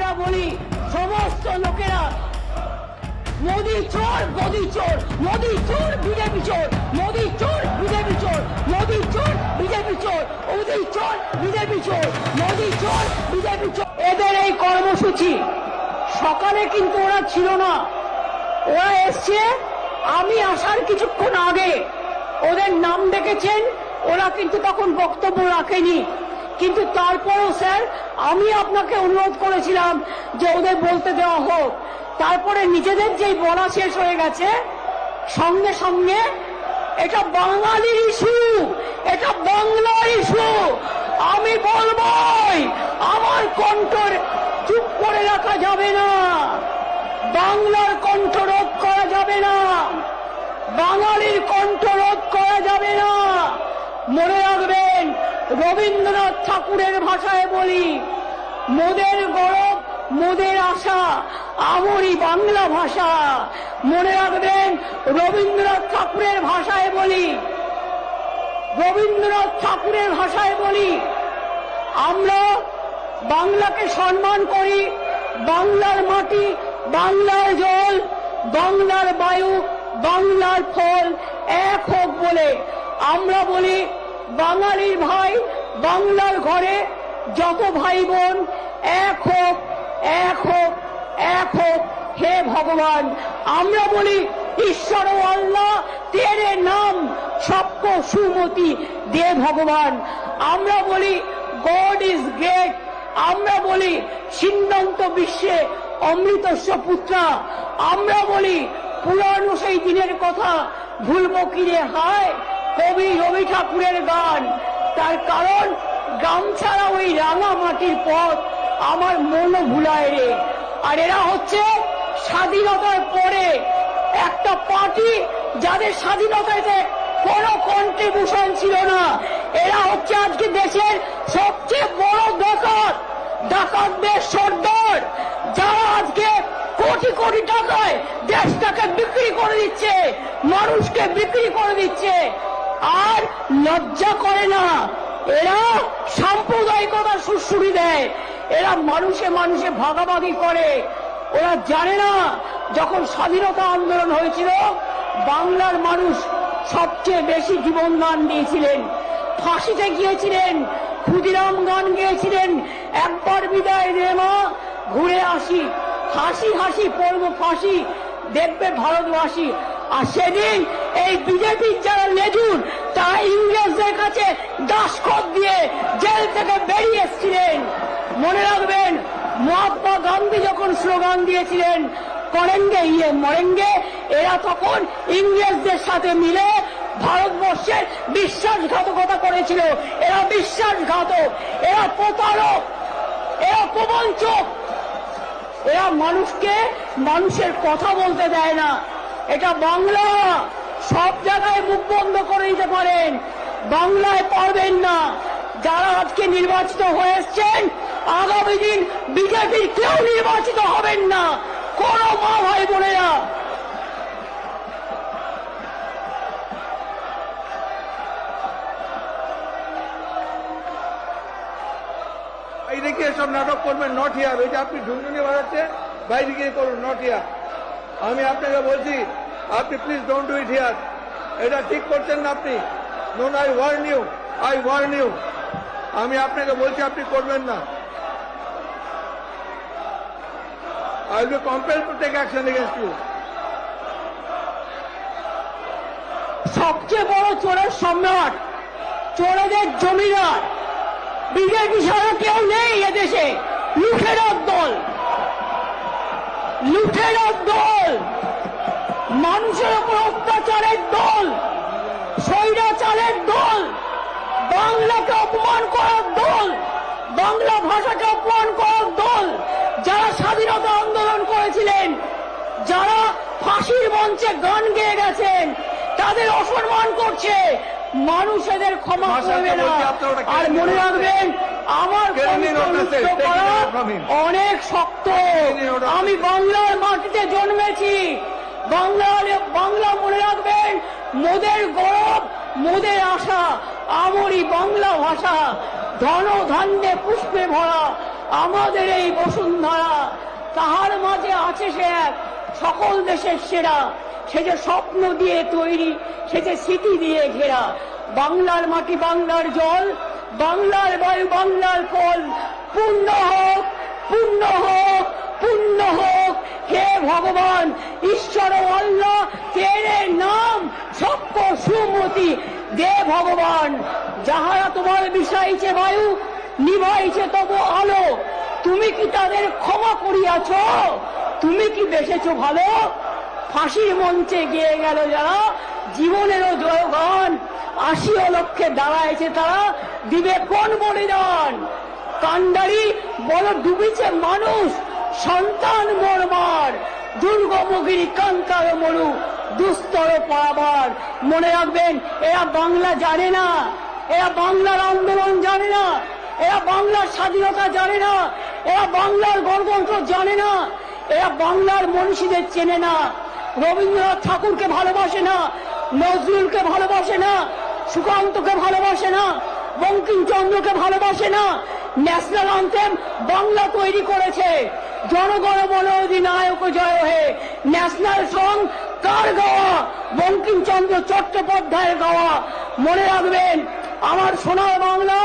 আমরা বলি সমস্ত লোকেরা মোদি চোর, মোদি চোর, মোদি চোর, বিজেপি চোর, মোদি চোর, বিজেপি চোর, মোদি চোর, বিজেপি চোর, মোদি চোর, বিজেপি চোর, মোদি চোর, বিজেপি চোর। এদের এই কর্মসূচি সকালে কিন্তু ওরা ছিল না, ওরা এসছে আমি আসার কিছুক্ষণ আগে। ওদের নাম ডেকেছেন, ওরা কিন্তু তখন বক্তব্য রাখেনি। কিন্তু তারপরেও স্যার আমি আপনাকে অনুরোধ করেছিলাম যে ওদের বলতে দেওয়া হোক। তারপরে নিজেদের যেই বলা শেষ হয়ে গেছে সঙ্গে সঙ্গে এটা বাঙালির ইস্যু, এটা বাংলার ইস্যু, আমি বলবই, আমার কণ্ঠ চুপ করে রাখা যাবে না, বাংলার কণ্ঠ রোধ করা যাবে না, বাঙালির কণ্ঠ রোধ করা যাবে না। মনে রাখবেন রবীন্দ্রনাথ ঠাকুরের ভাষায় বলি, মোদের গৌরব মোদের আশা, আমরি বাংলা ভাষা। মনে রাখবেন রবীন্দ্রনাথ ঠাকুরের ভাষায় বলি, রবীন্দ্রনাথ ঠাকুরের ভাষায় বলি, আমরা বাংলাকে সম্মান করি, বাংলার মাটি, বাংলার জল, বাংলার বায়ু, বাংলার ফল এক হোক বলে আমরা বলি বাঙালির ভাই, বাংলার ঘরে যত ভাই বোন এক হোক, এক হোক, এক হোক, হে ভগবান। আমরা বলি ঈশ্বর ও আল্লাহ তেরে নাম সবকো সুমতি দে ভগবান। আমরা বলি গড ইজ গ্রেট। আমরা বলি সিন্ধান্ত বিশ্বে অমৃতস্য পুত্রা। আমরা বলি পুরানো সেই দিনের কথা ভুলবো কিরে হায়, কবি রবি ঠাকুরের গান। তার কারণ গামছাড়া ওই রাঙা মাটির পথ আমার মনও ভুলায় রে। আর এরা হচ্ছে স্বাধীনতার পরে একটা পার্টি যাদের স্বাধীনতাতে কোনো কন্ট্রিবিউশন ছিল না। এরা হচ্ছে আজকে দেশের সবচেয়ে বড় ডাকাত, ডাকাতদের সর্দার, যারা আজকে কোটি কোটি টাকায় দেশটাকে বিক্রি করে দিচ্ছে, মানুষকে বিক্রি করে দিচ্ছে, আর লজ্জা করে না। এরা সাম্প্রদায়িকতার সুড়সুড়ি দেয়, এরা মানুষে মানুষে ভাগাভাগি করে। ওরা জানে না যখন স্বাধীনতা আন্দোলন হয়েছিল বাংলার মানুষ সবচেয়ে বেশি জীবন দান দিয়েছিলেন, ফাঁসিতে গিয়েছিলেন, ক্ষুদিরাম গান গিয়েছিলেন, একবার বিদায় দে মা ঘুরে আসি, হাসি হাসি পড়ব ফাঁসি দেখবে ভারতবাসী। আর সেদিন এই বিজেপির যারা লেজুর তারা ইংরেজদের কাছে দাসখত দিয়ে জেল থেকে বেরিয়ে এসেছিলেন। মনে রাখবেন মহাত্মা গান্ধী যখন স্লোগান দিয়েছিলেন করেঙ্গে ইয়ে মরেঙ্গে, এরা তখন ইংরেজদের সাথে মিলে ভারতবর্ষের বিশ্বাসঘাতকতা করেছিল। এরা বিশ্বাসঘাতক, এরা প্রতারক, এরা প্রবঞ্চক, এরা মানুষকে মানুষের কথা বলতে দেয় না। এটা বাংলা, সব জায়গায় মুখ বন্ধ করে দিতে পারেন, বাংলায় পারবেন না। যারা আজকে নির্বাচিত হয়ে এসছেন আগামী দিন বিজেপির কেউ নির্বাচিত হবেন না, কোন মা ভাই বোনেরা। বাইরে গিয়ে সব নাটক করবেন, নট হিয়ার। ওই যে আপনি ঝুনঝুনি বাজাচ্ছে বাইরে গিয়ে করুন, নট হিয়ার। আমি আপনাকে বলছি আপনি please don't do it here, এটা ঠিক করছেন না আপনি। No, I warn you, I warn you. আমি আপনাকে বলছি আপনি করবেন না। I will be compelled to take action against you. সবচেয়ে বড় চোরের সম্রাট, চোরেদের জমিদার বিজেপি ছাড়া কেউ নেই এদেশে। লুঠেরার দল, লুঠেরার দল, মানুষের উপর অত্যাচারের দল, স্বৈরাচারের দল, বাংলাকে অপমান করার দল, বাংলা ভাষাকে অপমান করার দল, যারা স্বাধীনতা আন্দোলন করেছিলেন, যারা ফাঁসির মঞ্চে গান গেয়ে গেছেন, তাদের অসম্মান করছে। মানুষ এদের ক্ষমা করবে না। আর মনে রাখবেন আমার অনেক শক্ত। আমি বাংলার মাটিতে জন্মেছি, বাংলা মনে রাখবেন মোদের গৌরব, মোদের আশা, আমরি বাংলা ভাষা, ধন ধান্যে পুষ্পে ভরা আমাদের এই বসুন্ধরা। তাহার মাঝে আছে সে এক সকল দেশের সেরা, সে যে স্বপ্ন দিয়ে তৈরি, সে যে স্মৃতি দিয়ে ঘেরা। বাংলার মাটি, বাংলার জল, বাংলার বায়ু, বাংলার ফল, পূর্ণ হোক, পূর্ণ হোক, পূর্ণ হোক হে ভগবান ঈশ্বর আল্লাহ, তেরে নাম সত্য সুমতি দে ভগবান। যাহারা তোমার বিষাইছে বায়ু, নিভাইছে তবু আলো, তুমি কি তাদের ক্ষমা করিয়াছ? তুমি কি বেসেছ ভালো? ফাঁসির মঞ্চে গিয়ে গেল যারা, জীবনেরও জয়গান, ৮০ লক্ষে দাঁড়াইছে তারা, দিবে কোন বলিদান? কান্ডারি বড় ডুবিছে মানুষ, সন্তান মোরমার, দুর্গমগিরি কান্তার মরু, দুস্তর পারাবার। মনে রাখবেন, এরা বাংলা জানে না, এরা বাংলার আন্দোলন জানে না, এরা বাংলার স্বাধীনতা জানে না, এরা বাংলার গণতন্ত্র জানে না, এরা বাংলার মনীষীদের চেনে না। রবীন্দ্রনাথ ঠাকুরকে ভালোবাসে না, নজরুলকে ভালোবাসে না, সুকান্তকে ভালোবাসে না, বঙ্কিমচন্দ্রকে ভালোবাসে না। ন্যাশনাল অ্যান্থেম বাংলা তৈরি করেছে, জনগণ মন অধিনায়ক জয় হে। ন্যাশনাল সং কার গাওয়া? বঙ্কিমচন্দ্র চট্টোপাধ্যায়ের গাওয়া। মনে রাখবেন, আমার সোনার বাংলা,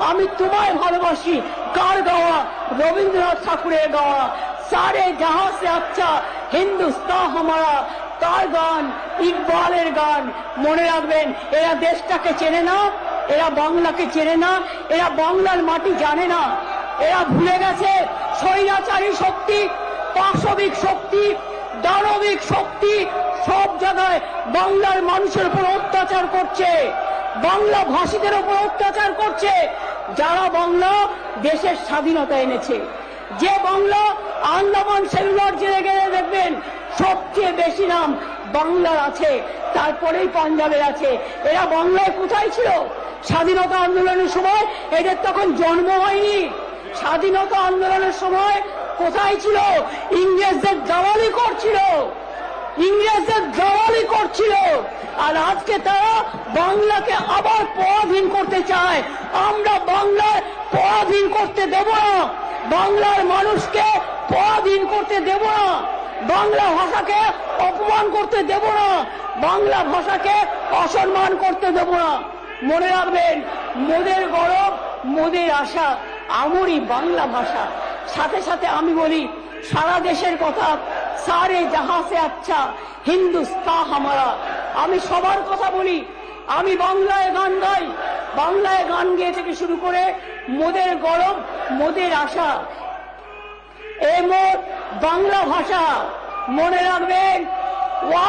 আমি তোমায় ভালোবাসি কার গাওয়া? রবীন্দ্রনাথ ঠাকুরের গাওয়া। সারে জাহাঁ সে আচ্ছা হিন্দুস্তান হামারা, তার গান, ইকবালের গান। মনে রাখবেন, এরা দেশটাকে চেনে না, এরা বাংলাকে চেনে না, এরা বাংলার মাটি জানে না। এরা ভুলে গেছে স্বৈরাচারী শক্তি, পাশবিক শক্তি, দানবিক শক্তি সব জায়গায় বাংলার মানুষের উপর অত্যাচার করছে, বাংলা ভাষীদের উপর অত্যাচার করছে। যারা বাংলা দেশের স্বাধীনতা এনেছে, যে বাংলা আন্দামান সেলুলার জেলে গেলে দেখবেন সবচেয়ে বেশি নাম বাংলার আছে, তারপরেই পাঞ্জাবের আছে। এরা বাংলায় কোথায় ছিল স্বাধীনতা আন্দোলনের সময়? এদের তখন জন্ম হয়নি। স্বাধীনতা আন্দোলনের সময় কোথায় ছিল? ইংরেজদের দালালি করছিল, ইংরেজদের দালালি করছিল। আর আজকে তারা বাংলাকে আবার পরাধীন করতে চায়। আমরা বাংলার পরাধীন করতে দেব না, বাংলার মানুষকে পরাধীন করতে দেব না, বাংলা ভাষাকে অপমান করতে দেব না, বাংলা ভাষাকে অসম্মান করতে দেব না। মনে রাখবেন, মোদের গৌরব, মোদের আশা, আমরই বাংলা ভাষা। সাথে সাথে আমি বলি সারা দেশের কথা, সারে জাহাঁ সে আচ্ছা হিন্দুস্তান হামারা। আমি সবার কথা বলি, আমি বাংলায় গান গাই, বাংলায় গান গেয়ে থেকে শুরু করে মোদের গৌরব, মোদের আশা, এ মোর বাংলা ভাষা। মনে রাখবেন,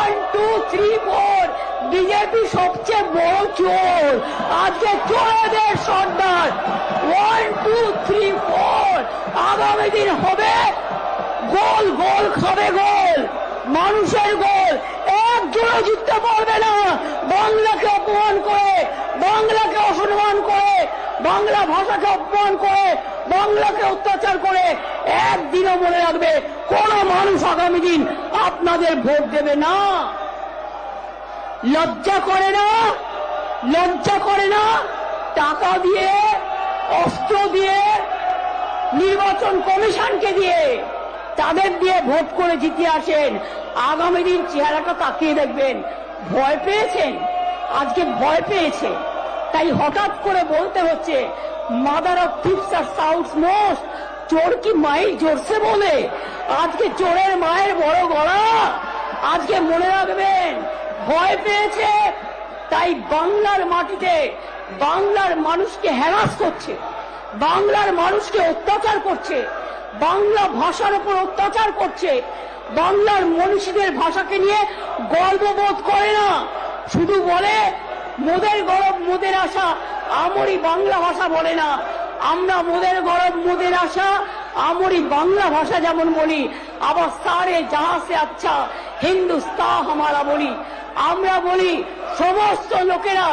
1, 2, 3, 4 বিজেপি সবচেয়ে বড় চোর, আজকে চোরদের সর্দার। 1, 2, 3, 4 আগামী দিন হবে গোল, গোল খাবে গোল, মানুষের গোল। একজনও জিততে পারবে না বাংলাকে অপমান করে, বাংলাকে অসম্মান করে, বাংলা ভাষাকে অপমান করে, বাংলাকে অত্যাচার করে। একদিনও মনে রাখবে, কোন মানুষ আগামী দিন আপনাদের ভোট দেবে না। লজ্জা করে না? লজ্জা করে না? টাকা দিয়ে, অস্ত্র দিয়ে, নির্বাচন কমিশনকে দিয়ে, তাদের দিয়ে ভোট করে জিতে আসেন। আগামী দিন চেহারাটা তাকিয়ে দেখবেন, ভয় পেয়েছেন, আজকে ভয় পেয়েছে, তাই হঠাৎ করে বলতে হচ্ছে মাদার অফ থিপস আর সাউথ মোস্ট। চোর কি মাই জোরসে বলে? আজকে চোরের মায়ের বড় গলা। আজকে মনে রাখবেন, ভয় পেয়েছে, তাই বাংলার মাটিতে বাংলার মানুষকে হ্যারাস করছে, বাংলার মানুষকে অত্যাচার করছে, বাংলা ভাষার উপর অত্যাচার করছে। বাংলার মনীষীদের ভাষাকে নিয়ে গর্ববোধ করে না, শুধু বলে মোদের গৌরব, মোদের আশা, আমরই বাংলা ভাষা বলে না। আমরা মোদের গৌরব, মোদের আশা, আমরই বাংলা ভাষা যেমন বলি, আবার সারে জাহাঁ সে আচ্ছা হিন্দুস্তান হামারা বলি। আমরা বলি সমস্ত লোকেরা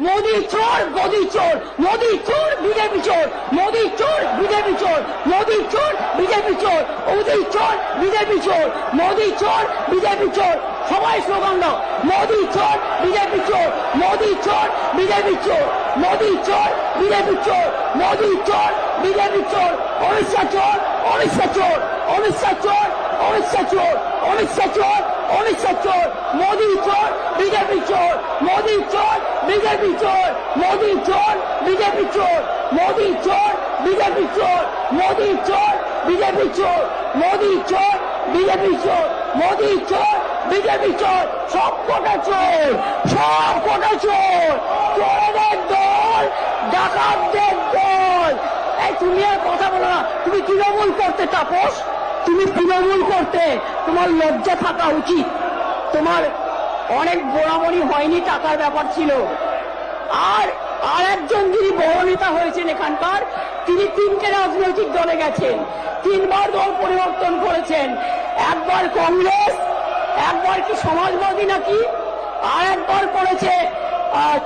মোদি চোর, মোদি চোর, মোদি চোর, বিজেপি চোর, মোদি চোর, বিজেপি চোর, মোদি চোর, বিজেপি চোর, মোদি চোর, বিজেপি চোর, মোদি চোর, বিজেপি চোর। সবাই স্লোগান দাও, মোদি চোর, বিজেপি চোর, মোদি চোর, বিজেপি চোর, মোদি চোর, বিজেপি চোর, মোদি চোর, বিজেপি চোর, অমিত শাহ চোর, অমিত শাহ চোর, অমিত শাহ চোর, অমিত শাহ চোর, অমিত শাহ চোর, অমিত শাহ চোর, মোদি চোর, বিজেপি চোর, মোদি চোর, বিজেপি চোর, মোদি চোর, বিজেপি চোর, মোদি চোর, বিজেপি চোর, মোদি চোর, বিজেপি চোর, মোদি চোর, বিজেপি চোর, মোদি চোর, বিজেপি চোর, সব কটা চোর, সব কটা চোর, চোরেদের দল, ডাকাতদের দল। এই তুমি আর কথা বলো না, তুমি তৃণমূল করতে তাপস, তুমি তৃণমূল করতে, তোমার লজ্জা থাকা উচিত। তোমার অনেক গোড়ামড়ি হয়নি, টাকার ব্যাপার ছিল। আর একজন যিনি বড় নেতা হয়েছেন এখানকার, তিনি 3টে রাজনৈতিক দলে গেছেন, 3বার দল পরিবর্তন করেছেন। একবার কংগ্রেস, একবার কি সমাজবাদী নাকি, আর একবার করেছে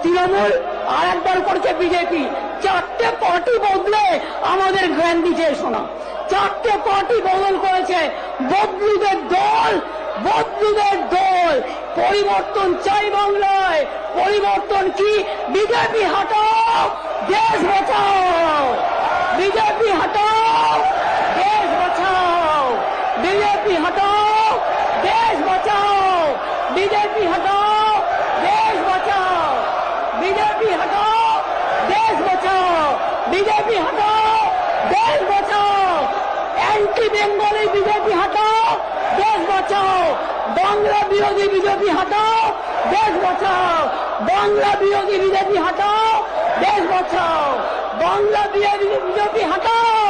তৃণমূল, আর একবার করেছে বিজেপি। 4টে পার্টি বদলে আমাদের জ্ঞান দিচ্ছে শোনা, 4টে পার্টি বদল করেছে। বদলুদের দল, বদলুদের দল। পরিবর্তন চাই বাংলায়, পরিবর্তন কি? বিজেপি হটাও, দেশ বাঁচাও, বিজেপি হটাও, দেশ বাঁচাও, বিজেপি হটাও, দেশ বাঁচাও, বিজেপি হটাও, দেশ বাঁচাও, বিজেপি হটাও, দেশ বাঁচাও, বিজেপি হটাও, দেশ বাঁচাও, অ্যান্টি বেঙ্গলি বিজেপি হটাও, দেশ বাঁচাও, বাংলা বিরোধী বিজেপি হটাও, দেশ বাঁচাও, বাংলা বিরোধী বিজেপি হটাও, দেশ বাঁচাও, বাংলা বিরোধী বিজেপি হটাও,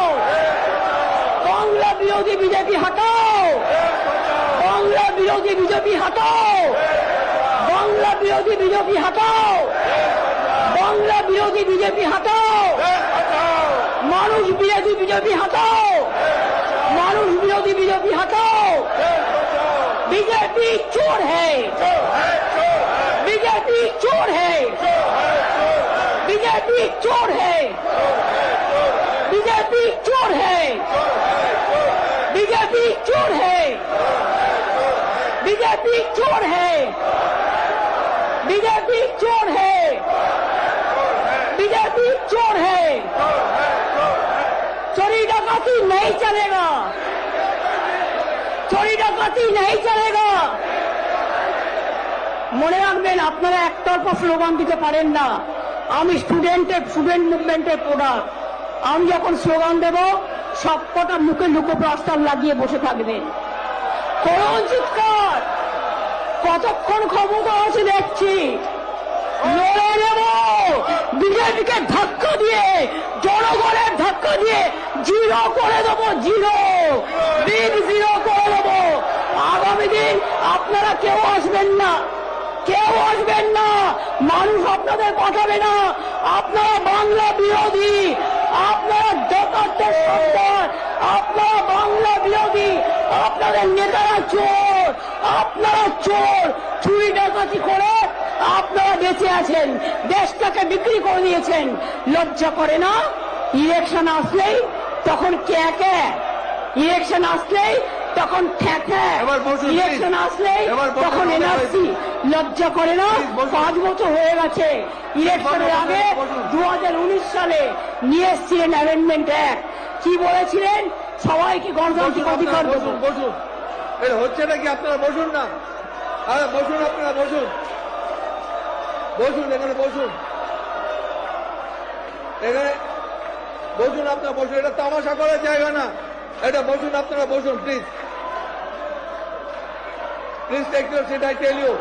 বাংলা বিরোধী বিজেপি হটাও, বাংলা বিরোধী বিজেপি হটাও, বাংলা বিরোধী বিজেপি হটাও, বাংলা বিরোধী বিজেপি হটাও, মানুষ বিরোধী বিজেপি হটাও, মানুষ বিরোধী বিজেপি हटाओ। बीजेपी चोर है, बीजेपी चोर है, बीजेपी चोर है, बीजेपी चोर है, बीजेपी चोर है, बीजेपी चोर है, बीजेपी चोर है, बीजेपी चोर है। चोरी डकैती नहीं चलेगा, चोरी डकैती नहीं चलेगा। মনে রাখবেন, আপনারা একতরফা স্লোগান দিতে পারেন না। আমি স্টুডেন্ট মুভমেন্টের প্রোডাক্ট। আমি যখন স্লোগান দেব, সবকটা মুখে লুকোপ্লাস্টার লাগিয়ে বসে থাকবেন। করুন চিৎকার, কতক্ষণ ক্ষমতা আছে দেখছি। লড়ে নেব, বিজেপিকে ধাক্কা দিয়ে, জনগণের ধাক্কা দিয়ে জিরো করে দেবো, জিরো, বিগ জিরো করে দেবো। আগামী দিন আপনারা কেউ আসবেন না, কেউ আসবেন না, মানুষ আপনাদের পাঠাবে না। আপনারা বাংলা বিরোধী, আপনারা ডাকাতদের সন্তান, আপনারা বাংলা বিরোধী, আপনাদের নেতারা চোর, আপনারা চোর। চুরি ডাকাতি করে আপনারা বেঁচে আছেন, দেশটাকে বিক্রি করে দিয়েছেন। লজ্জা করে না? ইলেকশন আসলেই তখন কে কে, ইলেকশন আসলেই তখন ঠেকে, ইলেকশন আসলেই তখন এনআরসি। লজ্জা করে না? 5 বছর হয়ে গেছে। ইলেকশনের আগে 2019 সালে নিয়ে এসেছিলেন অ্যামেন্ডমেন্ট অ্যাক্ট। কি বলেছিলেন? সবাইকে গণতান্ত্রিক অধিকার দেবো। বসুন, এটা হচ্ছে নাকি? আপনারা বসুন না, আরে বসুন, আপনারা বসুন, বসুন, এখানে বসুন, এখানে বসুন, আপনারা বসুন। এটা তামাশা করার জায়গা না, এটা বসুন, আপনারা বসুন, please, please take your seat, I tell you.